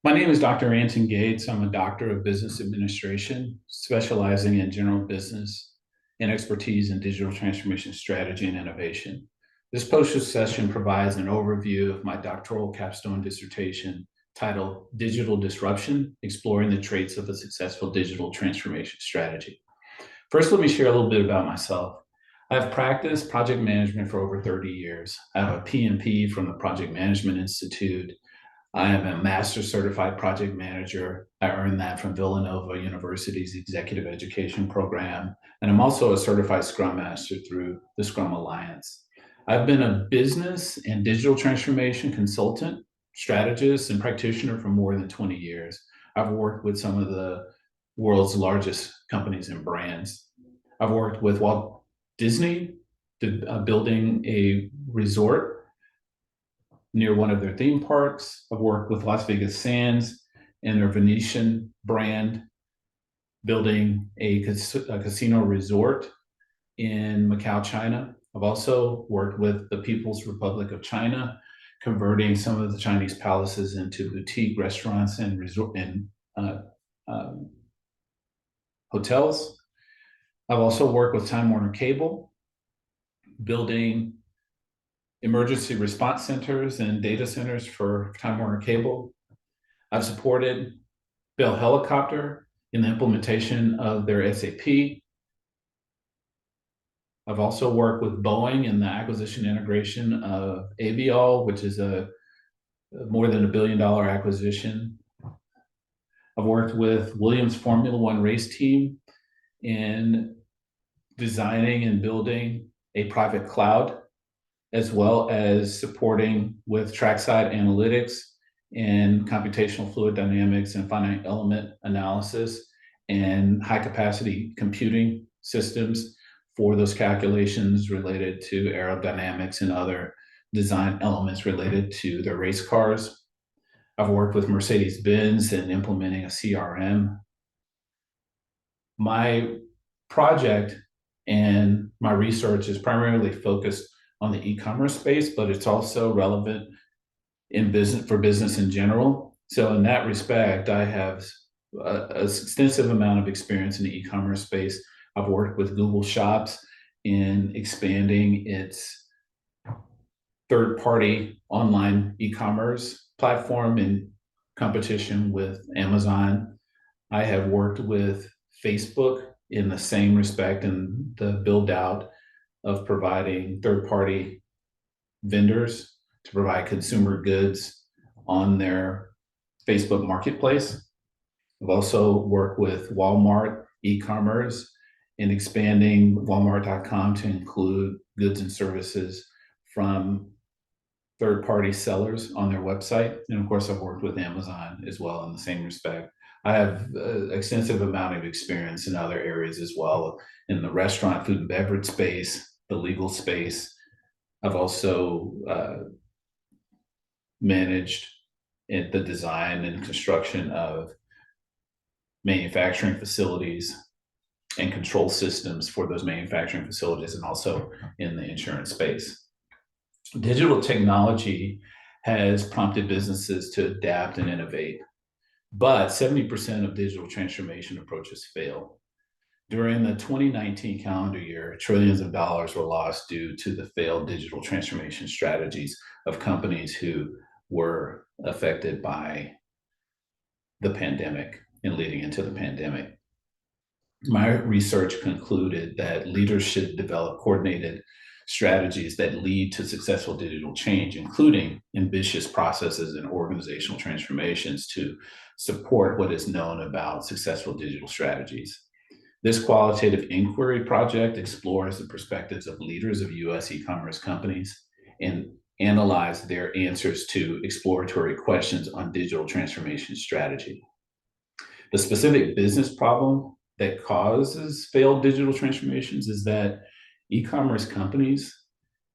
My name is Dr. Anton Gates. I'm a doctor of business administration, specializing in general business and expertise in digital transformation strategy and innovation. This poster session provides an overview of my doctoral capstone dissertation titled Digital Disruption, Exploring the Traits of a Successful Digital Transformation Strategy. First, let me share a little bit about myself. I've practiced project management for over 30 years. I have a PMP from the Project Management Institute. I am a master certified project manager. I earned that from Villanova University's executive education program. And I'm also a certified Scrum Master through the Scrum Alliance. I've been a business and digital transformation consultant, strategist, and practitioner for more than 20 years. I've worked with some of the world's largest companies and brands. I've worked with Walt Disney building a resort near one of their theme parks. I've worked with Las Vegas Sands and their Venetian brand building a casino resort in Macau, China. I've also worked with the People's Republic of China, converting some of the Chinese palaces into boutique restaurants and resort and um, hotels. I've also worked with Time Warner Cable, building emergency response centers and data centers for Time Warner Cable. I've supported Bell Helicopter in the implementation of their SAP. I've also worked with Boeing in the acquisition integration of Aviall, which is a more than $1 billion acquisition. I've worked with Williams Formula One race team in designing and building a private cloud, as well as supporting with trackside analytics and computational fluid dynamics and finite element analysis and high capacity computing systems for those calculations related to aerodynamics and other design elements related to their race cars. I've worked with Mercedes-Benz in implementing a CRM. My project and my research is primarily focused on the e-commerce space, but it's also relevant in business for business in general. So in that respect, I have a extensive amount of experience in the e-commerce space. I've worked with Google Shops in expanding its third-party online e-commerce platform in competition with Amazon. I have worked with Facebook in the same respect and the build out of providing third-party vendors to provide consumer goods on their Facebook marketplace. I've also worked with Walmart e-commerce in expanding Walmart.com to include goods and services from third-party sellers on their website. And of course, I've worked with Amazon as well in the same respect. I have an extensive amount of experience in other areas as well, in the restaurant, food and beverage space, the legal space. I've also managed the design and construction of manufacturing facilities and control systems for those manufacturing facilities, and also in the insurance space. Digital technology has prompted businesses to adapt and innovate, but 70% of digital transformation approaches fail. During the 2019 calendar year, trillions of dollars were lost due to the failed digital transformation strategies of companies who were affected by the pandemic and leading into the pandemic. My research concluded that leaders should develop coordinated strategies that lead to successful digital change, including ambitious processes and organizational transformations to support what is known about successful digital strategies. This qualitative inquiry project explores the perspectives of leaders of US e-commerce companies and analyze their answers to exploratory questions on digital transformation strategy. The specific business problem that causes failed digital transformations is that e-commerce companies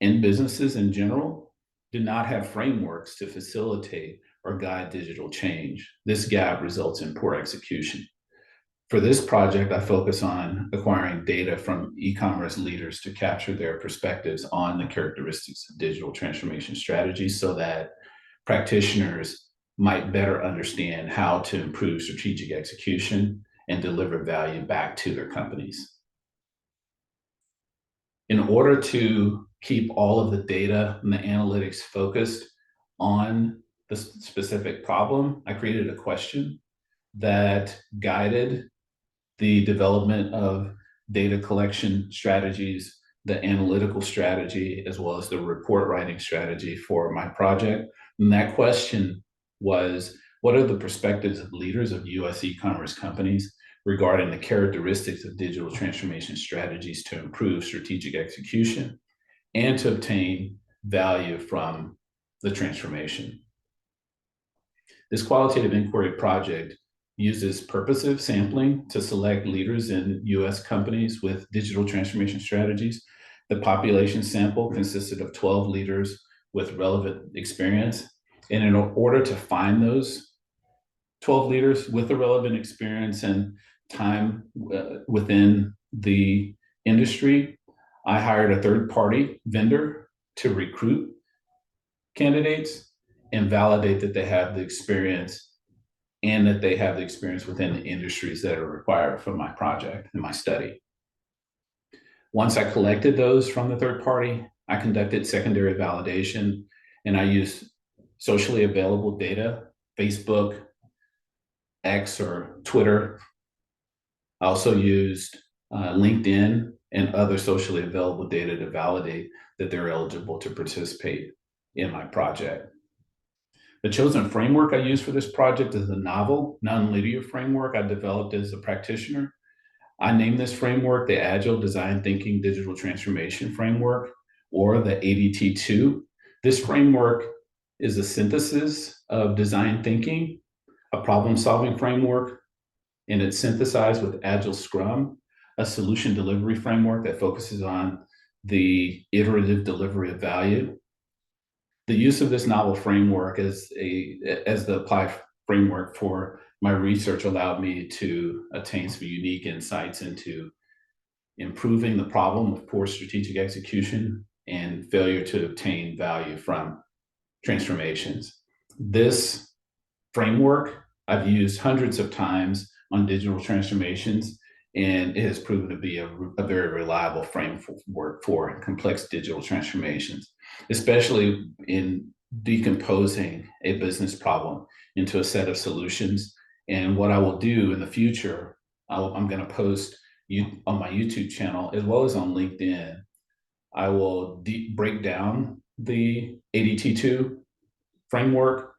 and businesses in general do not have frameworks to facilitate or guide digital change. This gap results in poor execution. For this project, I focus on acquiring data from e-commerce leaders to capture their perspectives on the characteristics of digital transformation strategies so that practitioners might better understand how to improve strategic execution and deliver value back to their companies. In order to keep all of the data and the analytics focused on the specific problem, I created a question that guided the development of data collection strategies, the analytical strategy, as well as the report writing strategy for my project. And that question was, what are the perspectives of leaders of US e-commerce companies regarding the characteristics of digital transformation strategies to improve strategic execution and to obtain value from the transformation? This qualitative inquiry project uses purposive sampling to select leaders in US companies with digital transformation strategies. The population sample consisted of 12 leaders with relevant experience. And in order to find those 12 leaders with the relevant experience and time within the industry, I hired a third-party vendor to recruit candidates and validate that they have the experience and that they have the experience within the industries that are required for my project and my study. Once I collected those from the third party, I conducted secondary validation, and I used socially available data, Facebook, X, or Twitter. I also used LinkedIn and other socially available data to validate that they're eligible to participate in my project. The chosen framework I used for this project is the novel nonlinear framework I developed as a practitioner. I named this framework the Agile Design Thinking Digital Transformation Framework, or the ADT2. This framework is a synthesis of design thinking, a problem-solving framework, and it's synthesized with Agile Scrum, a solution delivery framework that focuses on the iterative delivery of value. The use of this novel framework as the applied framework for my research allowed me to attain some unique insights into improving the problem of poor strategic execution and failure to obtain value from transformations. This framework I've used hundreds of times on digital transformations, and it has proven to be a very reliable framework for complex digital transformations, especially in decomposing a business problem into a set of solutions. And what I will do in the future, I'm going to post on my YouTube channel as well as on LinkedIn. I will break down the ADT2 framework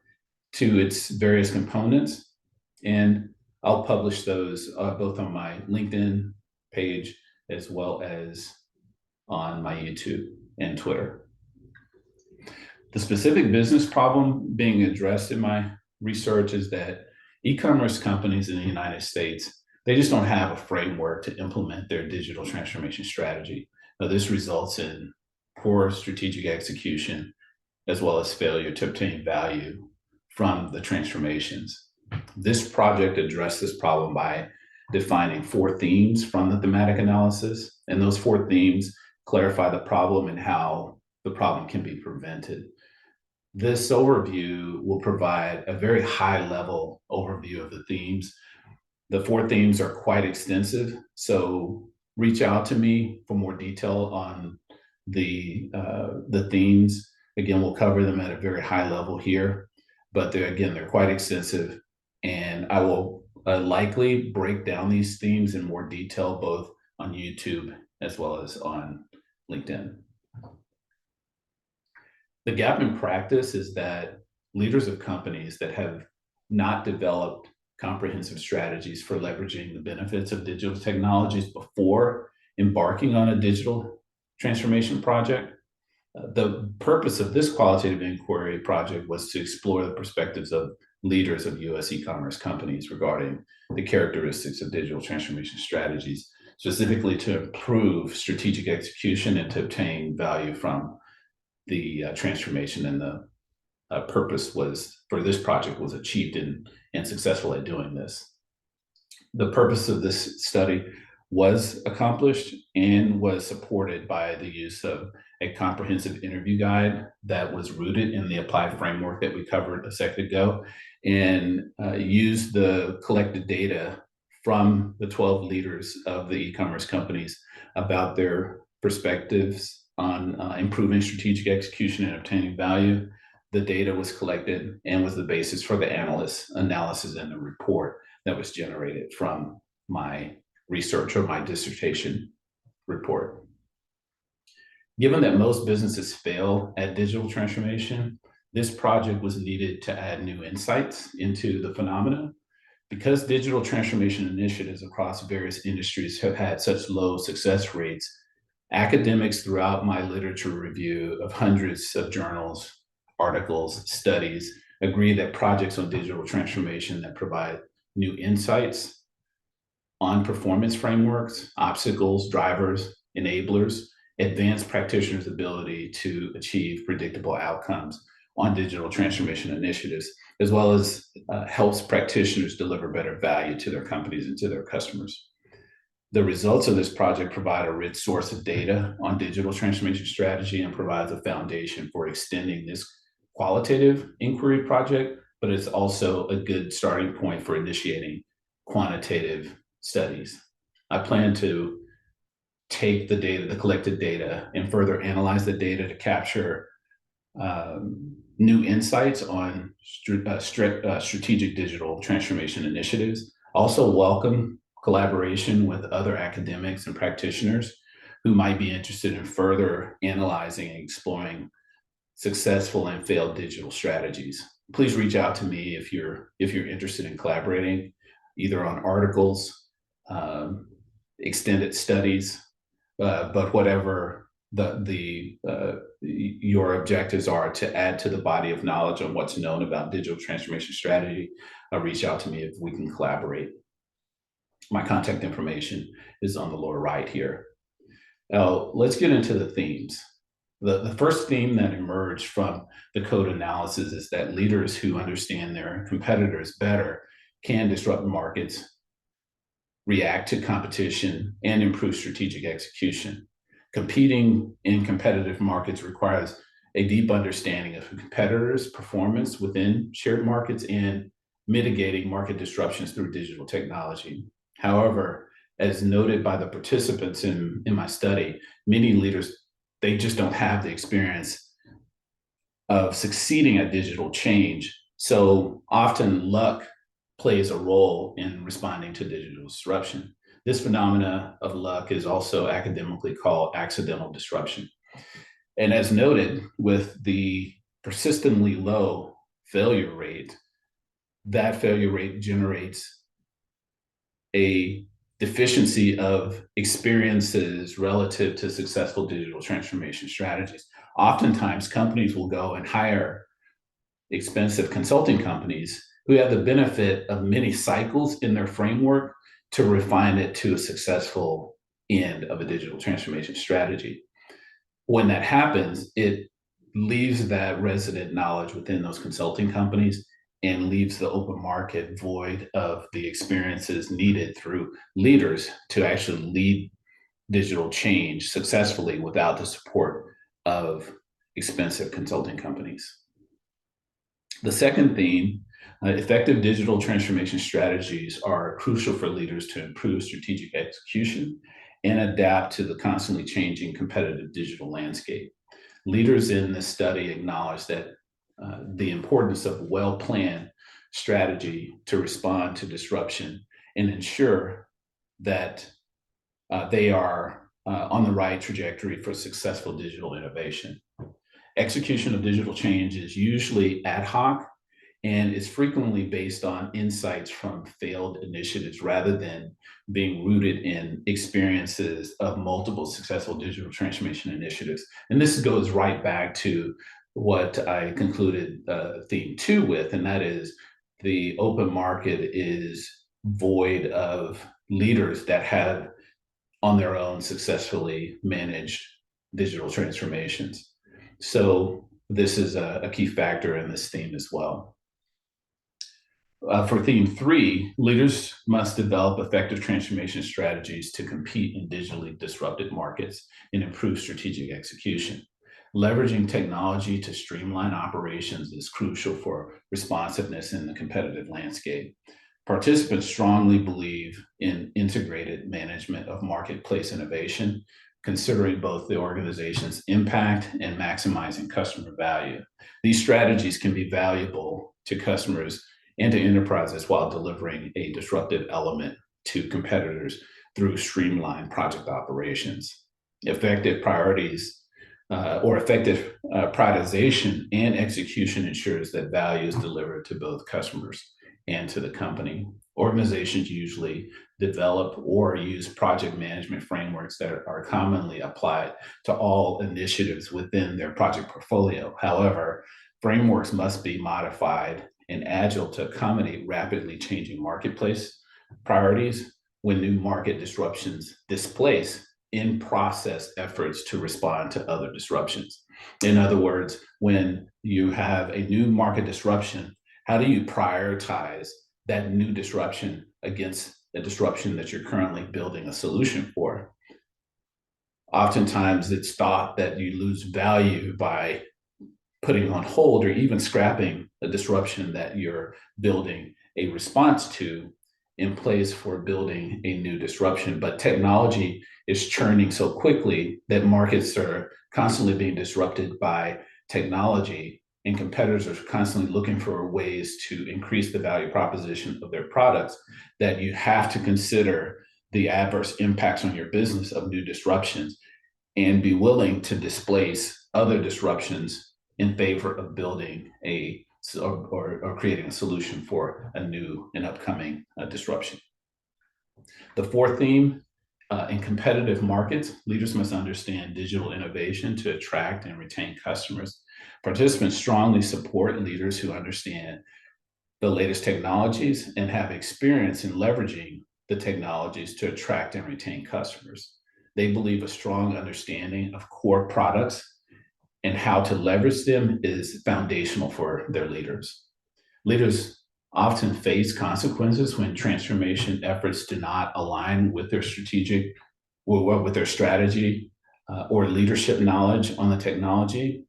to its various components, and I'll publish those both on my LinkedIn page as well as on my YouTube and Twitter. The specific business problem being addressed in my research is that e-commerce companies in the United States, they just don't have a framework to implement their digital transformation strategy. Now, this results in poor strategic execution as well as failure to obtain value from the transformations. This project addressed this problem by defining 4 themes from the thematic analysis, and those 4 themes clarify the problem and how the problem can be prevented. This overview will provide a very high-level overview of the themes. The 4 themes are quite extensive, so reach out to me for more detail on the themes. Again, we'll cover them at a very high level here, but they're quite extensive, and I will likely break down these themes in more detail both on YouTube as well as on LinkedIn. The gap in practice is that leaders of companies that have not developed comprehensive strategies for leveraging the benefits of digital technologies before embarking on a digital transformation project. The purpose of this qualitative inquiry project was to explore the perspectives of leaders of US e-commerce companies regarding the characteristics of digital transformation strategies, specifically to improve strategic execution and to obtain value from the transformation. And the purpose was for this project was achieved and successful at doing this. The purpose of this study was accomplished and was supported by the use of a comprehensive interview guide that was rooted in the applied framework that we covered a second ago, and used the collected data from the 12 leaders of the e-commerce companies about their perspectives on improving strategic execution and obtaining value. The data was collected and was the basis for the analyst analysis and the report that was generated from my research or my dissertation report. Given that most businesses fail at digital transformation, this project was needed to add new insights into the phenomena. Because digital transformation initiatives across various industries have had such low success rates, academics throughout my literature review of hundreds of journals, articles, studies agree that projects on digital transformation that provide new insights on performance frameworks, obstacles, drivers, enablers, advance practitioners' ability to achieve predictable outcomes on digital transformation initiatives, as well as helps practitioners deliver better value to their companies and to their customers. The results of this project provide a rich source of data on digital transformation strategy and provides a foundation for extending this qualitative inquiry project, but it's also a good starting point for initiating quantitative studies. I plan to take the data, the collected data, and further analyze the data to capture new insights on strategic digital transformation initiatives. Also welcome collaboration with other academics and practitioners who might be interested in further analyzing and exploring successful and failed digital strategies. Please reach out to me if you're interested in collaborating, either on articles, extended studies, but whatever your objectives are to add to the body of knowledge on what's known about digital transformation strategy, reach out to me if we can collaborate. My contact information is on the lower right here. Now, let's get into the themes. The first theme that emerged from the code analysis is that leaders who understand their competitors better can disrupt markets, react to competition, and improve strategic execution. Competing in competitive markets requires a deep understanding of a competitor's performance within shared markets and mitigating market disruptions through digital technology. However, as noted by the participants in my study, many leaders, they just don't have the experience of succeeding at digital change. So often luck plays a role in responding to digital disruption. This phenomena of luck is also academically called accidental disruption. And as noted, with the persistently low failure rate, that failure rate generates a deficiency of experiences relative to successful digital transformation strategies. Oftentimes, companies will go and hire expensive consulting companies who have the benefit of many cycles in their framework to refine it to a successful end of a digital transformation strategy. When that happens, it leaves that resident knowledge within those consulting companies and leaves the open market void of the experiences needed through leaders to actually lead digital change successfully without the support of expensive consulting companies. The second theme, effective digital transformation strategies are crucial for leaders to improve strategic execution and adapt to the constantly changing competitive digital landscape. Leaders in this study acknowledge that the importance of well-planned strategy to respond to disruption and ensure that they are on the right trajectory for successful digital innovation. Execution of digital change is usually ad hoc and is frequently based on insights from failed initiatives rather than being rooted in experiences of multiple successful digital transformation initiatives. And this goes right back to what I concluded theme 2 with, and that is the open market is void of leaders that have on their own successfully managed digital transformations. So this is a key factor in this theme as well. For theme 3, leaders must develop effective transformation strategies to compete in digitally disrupted markets and improve strategic execution. Leveraging technology to streamline operations is crucial for responsiveness in the competitive landscape. Participants strongly believe in integrated management of marketplace innovation, considering both the organization's impact and maximizing customer value. These strategies can be valuable to customers and to enterprises while delivering a disruptive element to competitors through streamlined project operations. Effective prioritization and execution ensures that value is delivered to both customers and to the company. Organizations usually develop or use project management frameworks that are commonly applied to all initiatives within their project portfolio. However, frameworks must be modified and agile to accommodate rapidly changing marketplace priorities when new market disruptions displace in-process efforts to respond to other disruptions. In other words, when you have a new market disruption, how do you prioritize that new disruption against the disruption that you're currently building a solution for? Oftentimes, it's thought that you lose value by putting on hold or even scrapping the disruption that you're building a response to in place for building a new disruption. But technology is churning so quickly that markets are constantly being disrupted by technology, and competitors are constantly looking for ways to increase the value proposition of their products, that you have to consider the adverse impacts on your business of new disruptions and be willing to displace other disruptions in favor of building or creating a solution for a new and upcoming disruption. The fourth theme, in competitive markets, leaders must understand digital innovation to attract and retain customers. Participants strongly support leaders who understand the latest technologies and have experience in leveraging the technologies to attract and retain customers. They believe a strong understanding of core products and how to leverage them is foundational for their leaders. Leaders often face consequences when transformation efforts do not align with their strategy or leadership knowledge on the technology.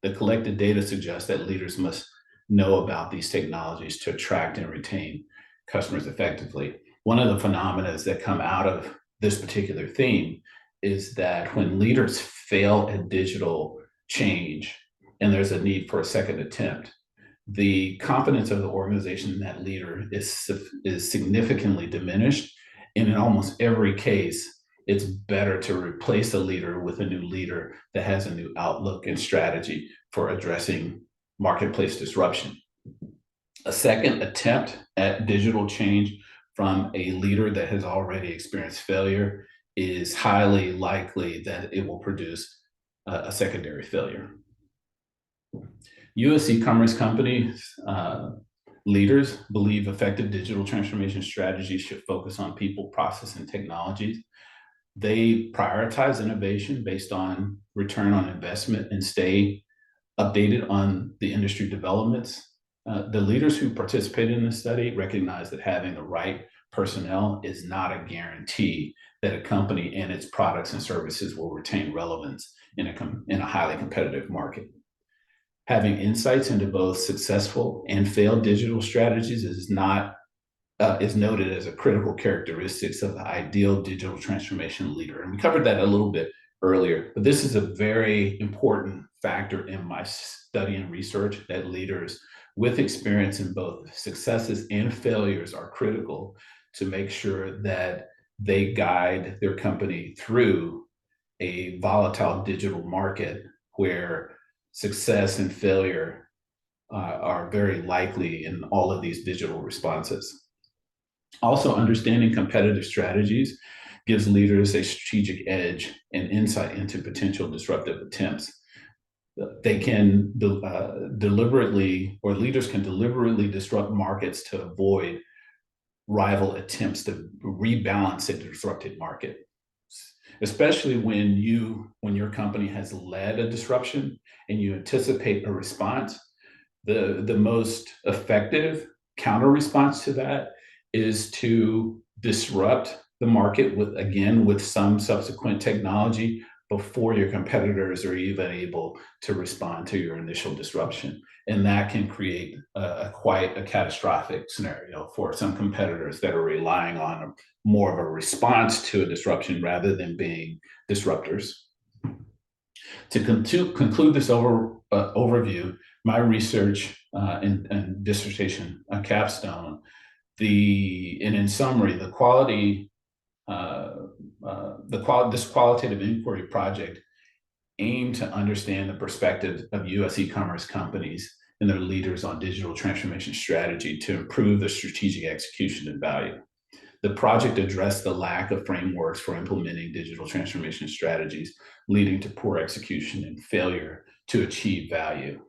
The collected data suggests that leaders must know about these technologies to attract and retain customers effectively. One of the phenomena that come out of this particular theme is that when leaders fail at digital change and there's a need for a second attempt, the confidence of the organization in that leader is significantly diminished. And in almost every case, it's better to replace a leader with a new leader that has a new outlook and strategy for addressing marketplace disruption. A second attempt at digital change from a leader that has already experienced failure is highly likely that it will produce a secondary failure. U.S. e-commerce companies leaders believe effective digital transformation strategies should focus on people, process, and technologies. They prioritize innovation based on return on investment and stay updated on the industry developments. The leaders who participated in this study recognize that having the right personnel is not a guarantee that a company and its products and services will retain relevance in a highly competitive market. Having insights into both successful and failed digital strategies is noted as a critical characteristic of the ideal digital transformation leader. And we covered that a little bit earlier, but this is a very important factor in my study and research, that leaders with experience in both successes and failures are critical to make sure that they guide their company through a volatile digital market where success and failure are very likely in all of these digital responses. Also, understanding competitive strategies gives leaders a strategic edge and insight into potential disruptive attempts. They can leaders can deliberately disrupt markets to avoid rival attempts to rebalance a disrupted market, especially when your company has led a disruption and you anticipate a response. The most effective counter response to that is to disrupt the market with some subsequent technology before your competitors are even able to respond to your initial disruption. And that can create quite a catastrophic scenario for some competitors that are relying on more of a response to a disruption rather than being disruptors. To conclude this overview, my research and dissertation capstone, and in summary, this qualitative inquiry project aimed to understand the perspective of U.S. e-commerce companies and their leaders on digital transformation strategy to improve the strategic execution and value. The project addressed the lack of frameworks for implementing digital transformation strategies, leading to poor execution and failure to achieve value.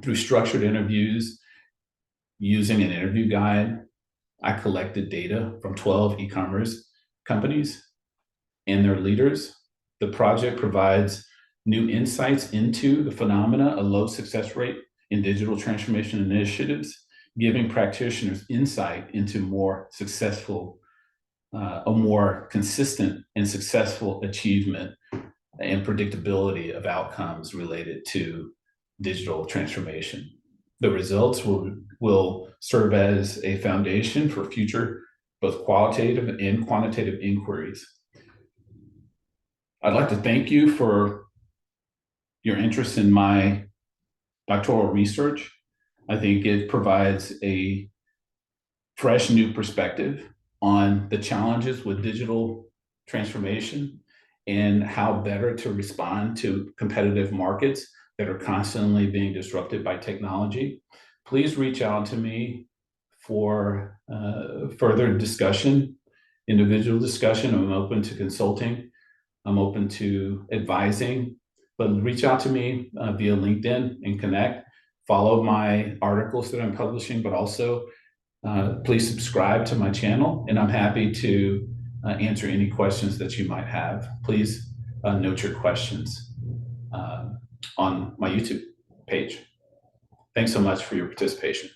Through structured interviews, using an interview guide, I collected data from 12 e-commerce companies and their leaders. The project provides new insights into the phenomena of low success rate in digital transformation initiatives, giving practitioners insight into a more consistent and successful achievement and predictability of outcomes related to digital transformation. The results will serve as a foundation for future both qualitative and quantitative inquiries. I'd like to thank you for your interest in my doctoral research. I think it provides a fresh new perspective on the challenges with digital transformation and how better to respond to competitive markets that are constantly being disrupted by technology. Please reach out to me for further discussion, individual discussion. I'm open to consulting. I'm open to advising, but reach out to me via LinkedIn and connect. Follow my articles that I'm publishing, but also please subscribe to my channel, and I'm happy to answer any questions that you might have. Please note your questions on my YouTube page. Thanks so much for your participation.